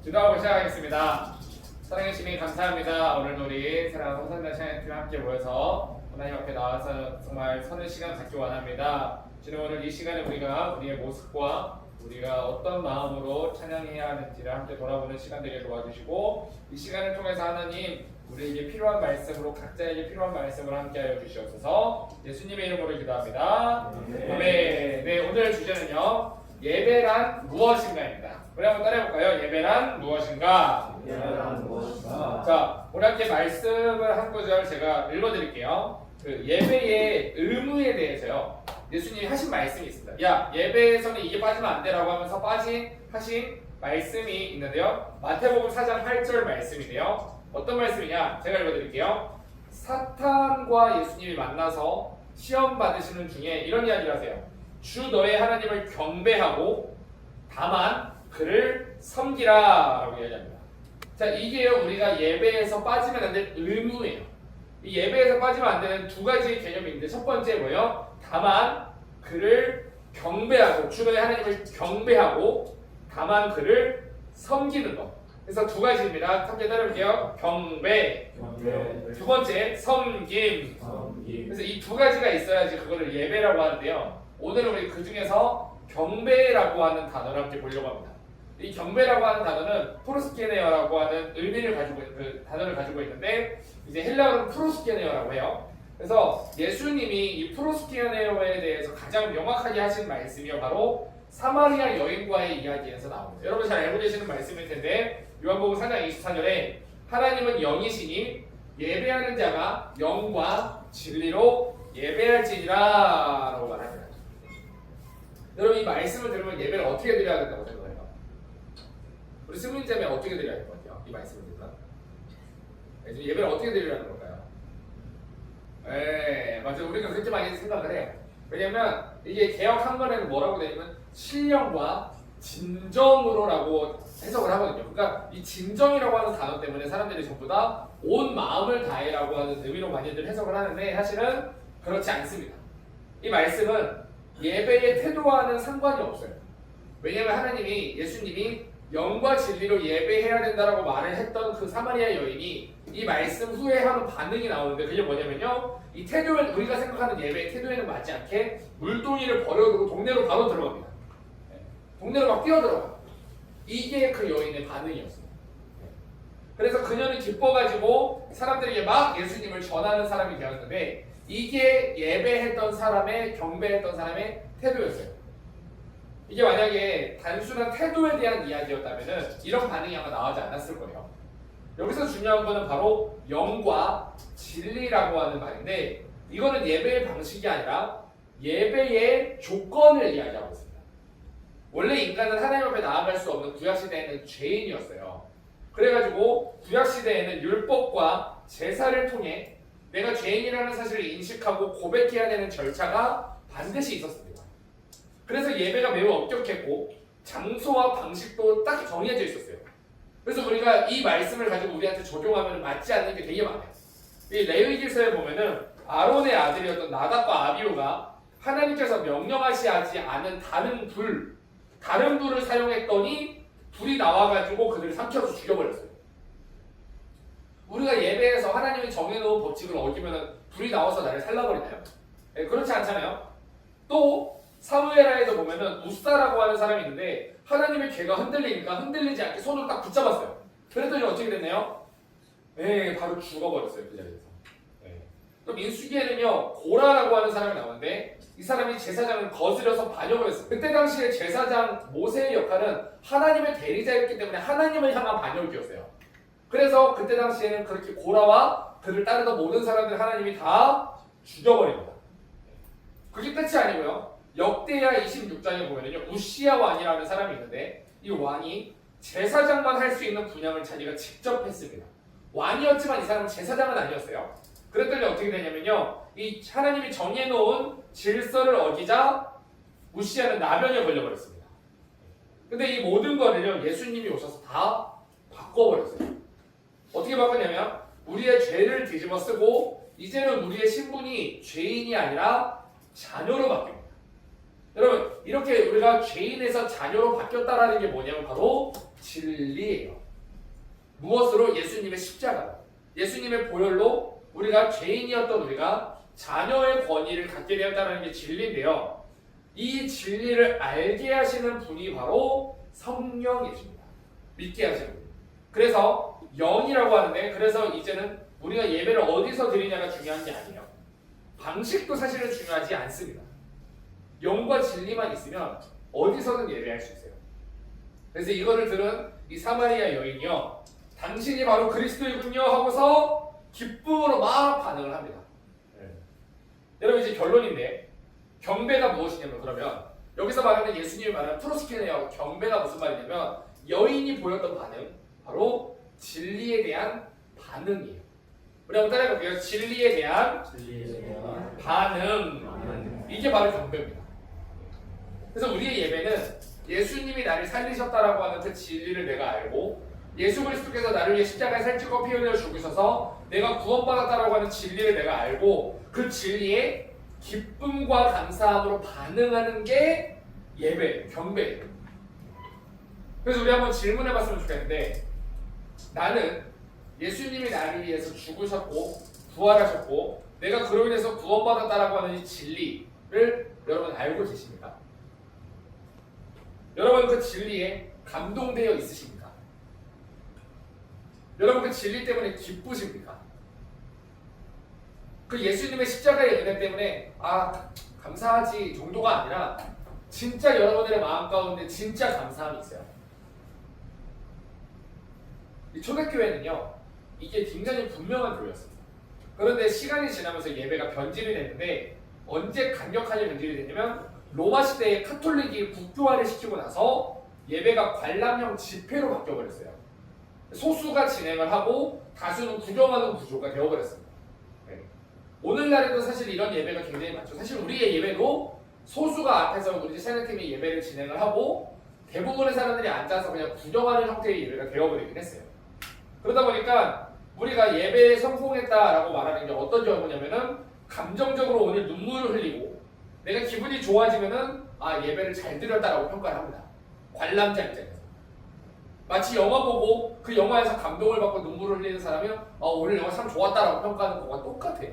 기도하고 시작하겠습니다. 사랑해 주시니 감사합니다. 오늘 우리 사랑하는 호산나 찬양팀 함께 모여서 하나님 앞에 나와서 정말 서는 시간 갖기 원합니다. 주님, 오늘 이 시간에 우리의 모습과 우리가 어떤 마음으로 찬양해야 하는지를 함께 돌아보는 시간 되게 도와주시고, 이 시간을 통해서 하나님 우리에게 필요한 말씀으로, 각자에게 필요한 말씀을 함께 하여 주시옵소서. 예수님의 이름으로 기도합니다. 아멘. 네, 오늘 주제는요, 예배란 무엇인가입니다. 우리 한번 따라해볼까요? 예배란 무엇인가? 예배란 무엇인가? 자, 오늘 함께 말씀을 한 구절 제가 읽어드릴게요. 그 예배의 의무에 대해서요, 예수님이 하신 말씀이 있습니다. 야, 예배에서는 이게 빠지면 안 되라고 하면서 하신 말씀이 있는데요, 마태복음 4장 8절 말씀이네요. 어떤 말씀이냐? 제가 읽어드릴게요. 사탄과 예수님이 만나서 시험 받으시는 중에 이런 이야기를 하세요. 주 너의 하나님을 경배하고 다만 그를 섬기라 라고 이야기합니다. 자, 이게요, 우리가 예배에서 빠지면 안 될 의무예요. 이 예배에서 빠지면 안 되는 두 가지의 개념이 있는데, 첫 번째 뭐예요? 다만 그를 경배하고, 주 너의 하나님을 경배하고 다만 그를 섬기는 것. 그래서 두 가지입니다. 함께 따라볼게요. 경배. 두 번째 섬김. 그래서 이 두 가지가 있어야지 그거를 예배라고 하는데요, 오늘은 우리 그 중에서 경배라고 하는 단어를 함께 보려고 합니다. 이 경배라고 하는 단어는 프로스케네어라고 하는 의미를 가지고 그 단어를 가지고 있는데, 이제 헬라어는 프로스케네어라고 해요. 그래서 예수님이 이 프로스케네어에 대해서 가장 명확하게 하신 말씀이 바로 사마리아 여인과의 이야기에서 나옵니다. 여러분 잘 알고 계시는 말씀일 텐데, 요한복음 4장 24절에 하나님은 영이시니 예배하는 자가 영과 진리로 예배할지니라 라고 말합니다. 여러분, 이 말씀을 들으면 예배를 어떻게 드려야 된다고 생각해요? 우리 승민자매 어떻게 드려야 될 것 같아요? 이 말씀을 들으면 예배를 어떻게 드리려는 걸까요? 맞아요. 우리가 그렇게 많이 생각을 해요. 왜냐면 이게 개역 한글에는 뭐라고 되냐면 신령과 진정으로라고 해석을 하거든요. 그러니까 이 진정이라고 하는 단어 때문에 사람들이 전부 다 온 마음을 다해라고 하는 의미로 많이들 해석을 하는데, 사실은 그렇지 않습니다. 이 말씀은 예배의 태도와는 상관이 없어요. 왜냐하면 하나님이, 예수님이 영과 진리로 예배해야 된다라고 말을 했던 그 사마리아 여인이 이 말씀 후에 하는 반응이 나오는데, 그게 뭐냐면요, 이 태도에, 우리가 생각하는 예배의 태도에는 맞지 않게 물동이를 버려두고 동네로 바로 들어갑니다. 동네로 막 뛰어들어가요. 이게 그 여인의 반응이었어요. 그래서 그녀는 기뻐가지고 사람들에게 막 예수님을 전하는 사람이 되었는데, 이게 예배했던 사람의, 경배했던 사람의 태도였어요. 이게 만약에 단순한 태도에 대한 이야기였다면 이런 반응이 아마 나오지 않았을 거예요. 여기서 중요한 거는 바로 영과 진리라고 하는 말인데, 이거는 예배의 방식이 아니라 예배의 조건을 이야기하고 있습니다. 원래 인간은 하나님 앞에 나아갈 수 없는 구약시대에는 죄인이었어요. 그래가지고 구약시대에는 율법과 제사를 통해 내가 죄인이라는 사실을 인식하고 고백해야 되는 절차가 반드시 있었습니다. 그래서 예배가 매우 엄격했고 장소와 방식도 딱 정해져 있었어요. 그래서 우리가 이 말씀을 가지고 우리한테 적용하면 맞지 않는 게 되게 많아요. 이 레위기서에 보면은 아론의 아들이었던 나답과 아비후가 하나님께서 명령하시지 않은 다른 불을 사용했더니 불이 나와가지고 그들을 삼켜서 죽여버렸어요. 우리가 예배에서 하나님이 정해놓은 법칙을 어기면 불이 나와서 나를 살라버리나요? 네, 그렇지 않잖아요. 또 사무엘하에도 보면은 우사라고 하는 사람이 있는데, 하나님의 죄가 흔들리니까 흔들리지 않게 손을 딱 붙잡았어요. 그랬더니 어떻게 됐나요? 바로 죽어버렸어요, 그 자리에서. 또 민수기에는요, 고라라고 하는 사람이 나오는데, 이 사람이 제사장을 거스려서 반역을 했어요. 그때 당시에 제사장 모세의 역할은 하나님의 대리자였기 때문에 하나님을 향한 반역이었어요. 그래서 그때 당시에는 그렇게 고라와 그를 따르던 모든 사람들 하나님이 다 죽여버립니다. 그게 끝이 아니고요, 역대하 26장에 보면은요, 우시야 왕이라는 사람이 있는데, 이 왕이 제사장만 할 수 있는 분양을 자기가 직접 했습니다. 왕이었지만 이 사람은 제사장은 아니었어요. 그랬더니 어떻게 되냐면요, 이 하나님이 정해놓은 질서를 어기자 우시야는 나병에 걸려버렸습니다. 근데 이 모든 거를요, 예수님이 오셔서 다 바꿔버렸어요. 어떻게 바꿨냐면, 우리의 죄를 뒤집어 쓰고 이제는 우리의 신분이 죄인이 아니라 자녀로 바뀝니다. 여러분 이렇게 우리가 죄인에서 자녀로 바뀌었다라는 게 뭐냐면 바로 진리예요. 무엇으로? 예수님의 십자가, 예수님의 보혈로 우리가 죄인이었던 우리가 자녀의 권위를 갖게 되었다는 게 진리인데요. 이 진리를 알게 하시는 분이 바로 성령이십니다. 믿게 하시는 분. 그래서 영이라고 하는데, 그래서 이제는 우리가 예배를 어디서 드리냐가 중요한 게 아니에요. 방식도 사실은 중요하지 않습니다. 영과 진리만 있으면 어디서든 예배할 수 있어요. 그래서 이거를 들은 이 사마리아 여인이요, 당신이 바로 그리스도이군요 하고서 기쁨으로 막 반응을 합니다. 여러분 이제 결론인데, 경배가 무엇이냐면, 그러면 여기서 말하는 예수님이 말하는 프로스케네어 경배가 무슨 말이냐면, 여인이 보였던 반응, 바로 진리에 대한 반응이에요. 우리 한번 따라해볼게요. 진리에 대한 반응. 이게 바로 경배입니다. 그래서 우리의 예배는 예수님이 나를 살리셨다라고 하는 그 진리를 내가 알고, 예수 그리스도께서 나를 위해 십자가에 살찌고 피 흘려 죽으셔서 내가 구원받았다라고 하는 진리를 내가 알고, 그 진리에 기쁨과 감사함으로 반응하는 게 예배, 경배예요. 그래서 우리 한번 질문해봤으면 좋겠는데, 나는 예수님이 나를 위해서 죽으셨고 부활하셨고 내가 그로 인해서 구원받았다라고 하는 이 진리를 여러분 알고 계십니까? 여러분 그 진리에 감동되어 있으십니까? 여러분 그 진리 때문에 기쁘십니까? 그 예수님의 십자가의 은혜 때문에 감사하지 정도가 아니라 진짜 여러분들의 마음 가운데 진짜 감사함이 있어요. 이 초대교회는요, 이게 굉장히 분명한 교회였습니다. 그런데 시간이 지나면서 예배가 변질이 됐는데, 언제 강력하게 변질이 됐냐면 로마 시대에 카톨릭이 국교화를 시키고 나서 예배가 관람형 집회로 바뀌어버렸어요. 소수가 진행을 하고 다수는 구경하는 구조가 되어버렸습니다. 오늘날에도 사실 이런 예배가 굉장히 많죠. 사실 우리의 예배도 소수가 앞에서 우리 찬양팀이 예배를 진행을 하고 대부분의 사람들이 앉아서 그냥 구경하는 형태의 예배가 되어버리긴 했어요. 그러다 보니까 우리가 예배에 성공했다라고 말하는 게 어떤 경우냐면은, 감정적으로 오늘 눈물을 흘리고 내가 기분이 좋아지면은 예배를 잘 드렸다라고 평가를 합니다. 관람자 입장에서. 마치 영화 보고 그 영화에서 감동을 받고 눈물을 흘리는 사람이 오늘 영화 참 좋았다라고 평가하는 것과 똑같아요.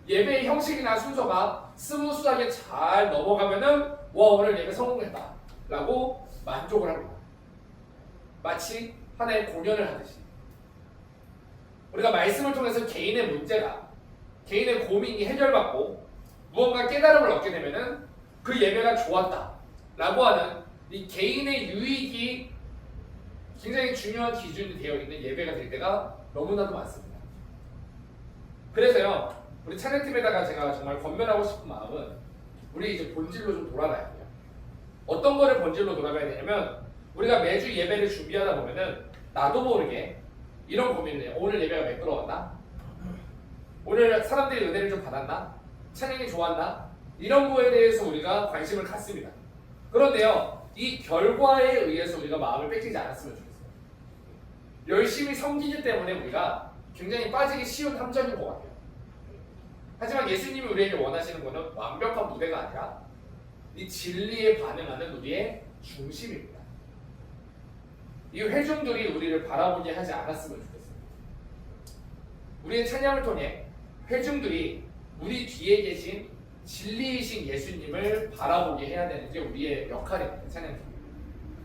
예배의 형식이나 순서가 스무스하게 잘 넘어가면은 오늘 예배 성공했다 라고 만족을 합니다. 마치 하나의 공연을 하듯이. 우리가 말씀을 통해서 개인의 문제가, 개인의 고민이 해결받고 무언가 깨달음을 얻게 되면은 그 예배가 좋았다 라고 하는 이 개인의 유익이 굉장히 중요한 기준이 되어 있는 예배가 될 때가 너무나도 많습니다. 그래서요, 우리 찬양팀에다가 제가 정말 권면하고 싶은 마음은, 우리 이제 본질로 좀 돌아가야 돼요. 어떤 거를 본질로 돌아가야 되냐면, 우리가 매주 예배를 준비하다 보면은 나도 모르게 이런 고민을 해요. 오늘 예배가 매끄러웠나? 오늘 사람들이 은혜를 좀 받았나? 찬양이 좋았나? 이런 거에 대해서 우리가 관심을 갖습니다. 그런데요, 이 결과에 의해서 우리가 마음을 뺏기지 않았으면 좋겠어요. 열심히 섬기기 때문에 우리가 굉장히 빠지기 쉬운 함정인 것 같아요. 하지만 예수님이 우리에게 원하시는 것은 완벽한 무대가 아니라 이 진리에 반응하는 우리의 중심입니다. 이 회중들이 우리를 바라보게 하지 않았으면 좋겠어요. 우리의 찬양을 통해 회중들이 우리 뒤에 계신 진리이신 예수님을 바라보게 해야 되는 게 우리의 역할입니다. 찬양팀.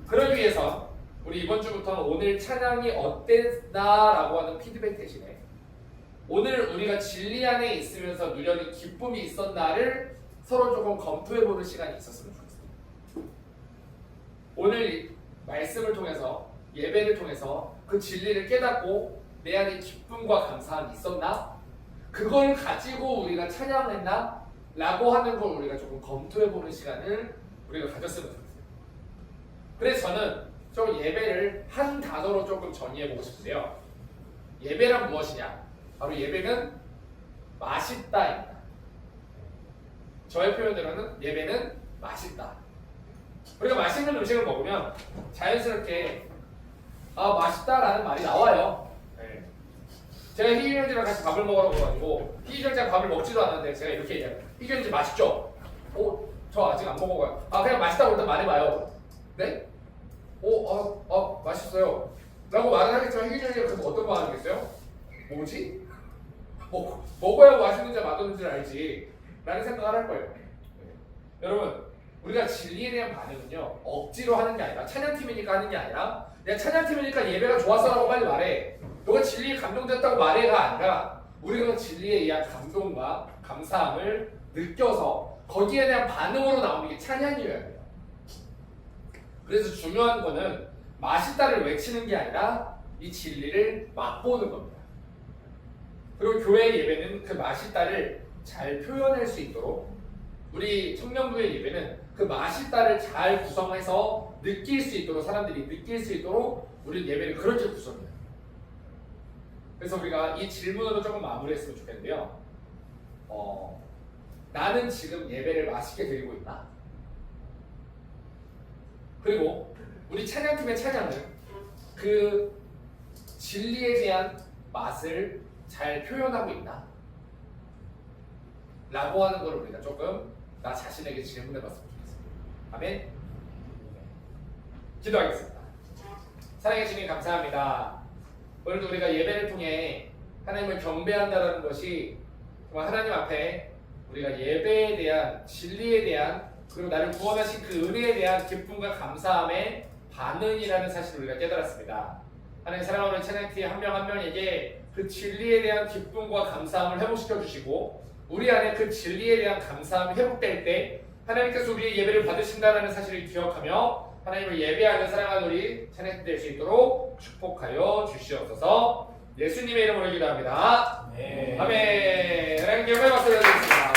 그러기 위해서 우리 이번 주부터는 오늘 찬양이 어땠나라고 하는 피드백 대신에 오늘 우리가 진리 안에 있으면서 누려는 기쁨이 있었나를 서로 조금 검토해보는 시간이 있었으면 좋겠습니다. 오늘 말씀을 통해서, 예배를 통해서 그 진리를 깨닫고 내 안에 기쁨과 감사함이 있었나? 그걸 가지고 우리가 찬양했나? 라고 하는 걸 우리가 조금 검토해보는 시간을 우리가 가졌으면 좋겠어요. 그래서 저는 좀 예배를 한 단어로 조금 정의해보고 싶은데요. 예배란 무엇이냐? 바로 예배는 맛있다입니다. 저의 표현대로는 예배는 맛있다. 우리가 맛있는 음식을 먹으면 자연스럽게 맛있다라는 말이 나와요. 네. 제가 희규 형제랑 같이 밥을 먹으러 가가지고 희규 형제가 밥을 먹지도 않았는데 제가 이렇게 얘기해요. 희규 형제 맛있죠? 저 아직 안 먹어봐요. 아 그냥 맛있다고 일단 말해봐요. 네? 맛있어요. 라고 말을 하겠지만 혜균이가 그럼 어떤 거 하겠어요? 뭐지? 먹어야 맛있는지 맛없는지를 알지 라는 생각을 할 거예요. 여러분 우리가 진리에 대한 반응은요 억지로 하는 게 아니라 찬양팀이니까 하는 게 아니라 내가 찬양팀이니까 예배가 좋았어라고 빨리 말해. 너가 진리에 감동됐다고 말해가 아니라 우리가 진리에 의한 감동과 감사함을 느껴서 거기에 대한 반응으로 나오는 게 찬양이어야 돼요. 그래서 중요한 거는 맛있다를 외치는 게 아니라 이 진리를 맛보는 겁니다. 그리고 교회 예배는 그 맛있다를 잘 표현할 수 있도록 우리 청년부의 예배는 그 맛있다를 잘 구성해서 느낄 수 있도록 사람들이 느낄 수 있도록 우리 예배를 그렇게 구성해요. 그래서 우리가 이 질문으로 조금 마무리했으면 좋겠는데요. 나는 지금 예배를 맛있게 드리고 있나? 그리고 우리 찬양팀의 찬양은 그 진리에 대한 맛을 잘 표현하고 있나? 라고 하는 걸 우리가 조금 나 자신에게 질문해 봤으면 좋겠습니다. 아멘. 기도하겠습니다. 사랑해 주님 감사합니다. 오늘도 우리가 예배를 통해 하나님을 경배한다는 것이 정말 하나님 앞에 우리가 예배에 대한 진리에 대한 그리고 나를 구원하신 그 은혜에 대한 기쁨과 감사함의 반응이라는 사실을 우리가 깨달았습니다. 하나님 사랑하는 찬양팀 한 명 한 명에게 그 진리에 대한 기쁨과 감사함을 회복시켜 주시고 우리 안에 그 진리에 대한 감사함이 회복될 때 하나님께서 우리의 예배를 받으신다는 사실을 기억하며 하나님을 예배하는 사랑하는 우리 찬양팀 될 수 있도록 축복하여 주시옵소서. 예수님의 이름으로 기도합니다. 아멘. 하나님께 영광의 박수 드리겠습니다.